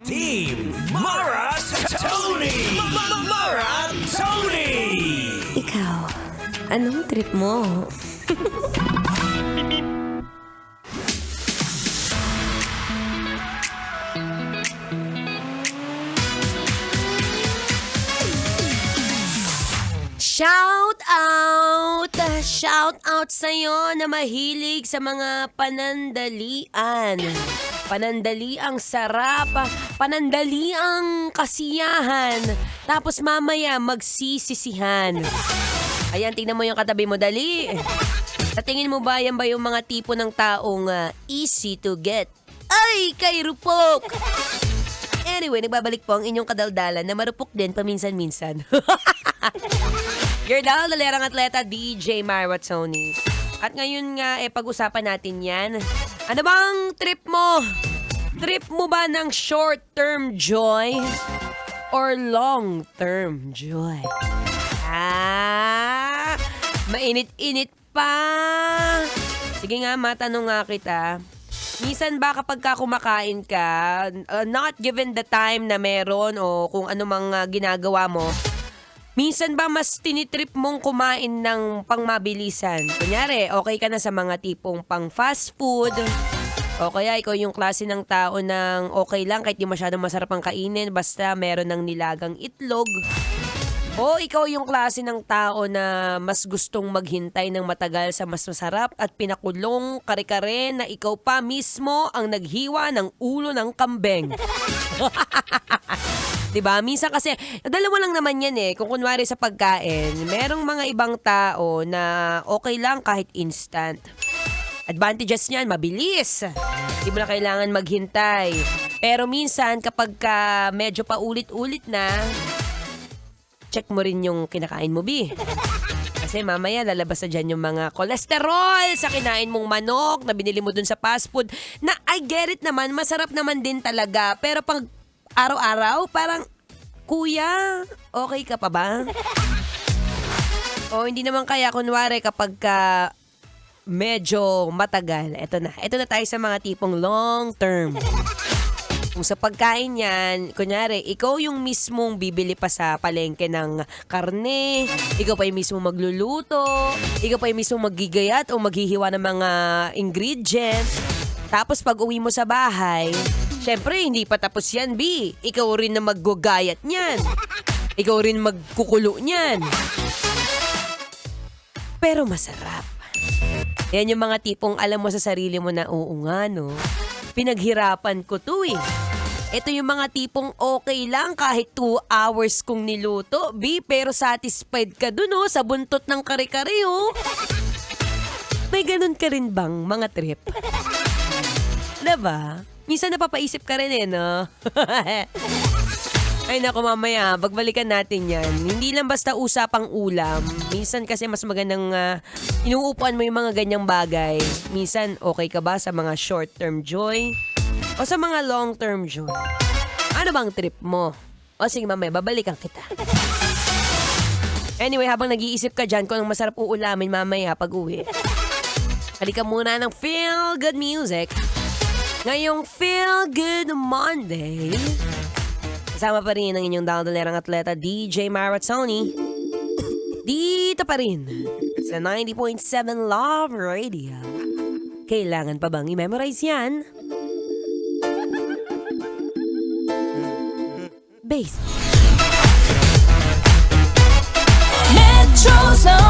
Team Mara Tony! Mara Tony! Ikaw, anong trip mo? Shout out sa'yo na mahilig sa mga panandalian. Panandaliang sarap, panandaliang kasiyahan, tapos mamaya magsisisihan. Ayan, tingnan mo yung katabi mo, dali. Sa tingin mo ba, yan ba yung mga tipo ng taong easy to get? Ay, kay Rupok! Anyway, nagbabalik po ang inyong kadaldalan na marupok din paminsan-minsan. Your daldalerang atleta, DJ Myra Tony. At ngayon nga, pag-usapan natin yan. Ano bang trip mo? Trip mo ba ng short-term joy or long-term joy? Mainit-init pa. Sige nga, matanong nga kita. Minsan ba kapag kumakain ka, not given the time na meron o kung ano mga ginagawa mo, minsan ba mas tinitrip mong kumain ng pangmabilisan? Kunyari, okay ka na sa mga tipong pang fast food, o kaya ikaw yung klase ng tao ng okay lang kahit di masyadong masarap ang kainin, basta meron ng nilagang itlog. O ikaw yung klase ng tao na mas gustong maghintay ng matagal sa mas masarap at pinakulong kare-kare na ikaw pa mismo ang naghiwa ng ulo ng kambeng. Diba? Minsan kasi, dalawa lang naman yan Kung kunwari sa pagkain, merong mga ibang tao na okay lang kahit instant. Advantages niyan, mabilis. Hindi mo na kailangan maghintay. Pero minsan, kapag medyo paulit-ulit na, check mo rin yung kinakain mo, Bi. Kasi mamaya lalabas na dyan yung mga kolesterol sa kinain mong manok na binili mo dun sa fast food na I get it naman, masarap naman din talaga. Pero pang araw-araw, parang, kuya, okay ka pa ba? O hindi naman kaya, kunwari kapag medyo matagal, eto na tayo sa mga tipong long term. Kung sa pagkain yan, kunyari, ikaw yung mismong bibili pa sa palengke ng karne, ikaw pa yung mismong magluluto, ikaw pa yung mismong maggigayat o maghihiwa ng mga ingredients. Tapos pag uwi mo sa bahay, syempre hindi pa tapos yan, B. Ikaw rin na maggugayat niyan. Ikaw rin magkukulo niyan. Pero masarap. Yan yung mga tipong alam mo sa sarili mo na, oo nga, no? Pinaghirapan ko to Ito yung mga tipong okay lang kahit 2 hours kong niluto, B, pero satisfied ka dun, sa buntot ng kare-kare, May ganun ka rin bang mga trip? Diba? Minsan napapaisip ka rin no? Ay naku, mamaya, pagbalikan natin yan. Hindi lang basta usapang ulam. Minsan kasi mas magandang inuupuan mo yung mga ganyang bagay. Minsan, okay ka ba sa mga short-term joy? O sa mga long-term joy? Ano bang trip mo? O sige, mamaya, babalikan kita. Anyway, habang nag-iisip ka dyan kung anong masarap uulamin mamaya pag-uwi, halika muna ng Feel Good Music. Ngayong Feel Good Monday, kasama pa rin ang inyong daldalerang atleta, DJ Myra Tony. Dito pa rin sa 90.7 Love Radio. Kailangan pa bang i-memorize yan? Bass. Metro Zone.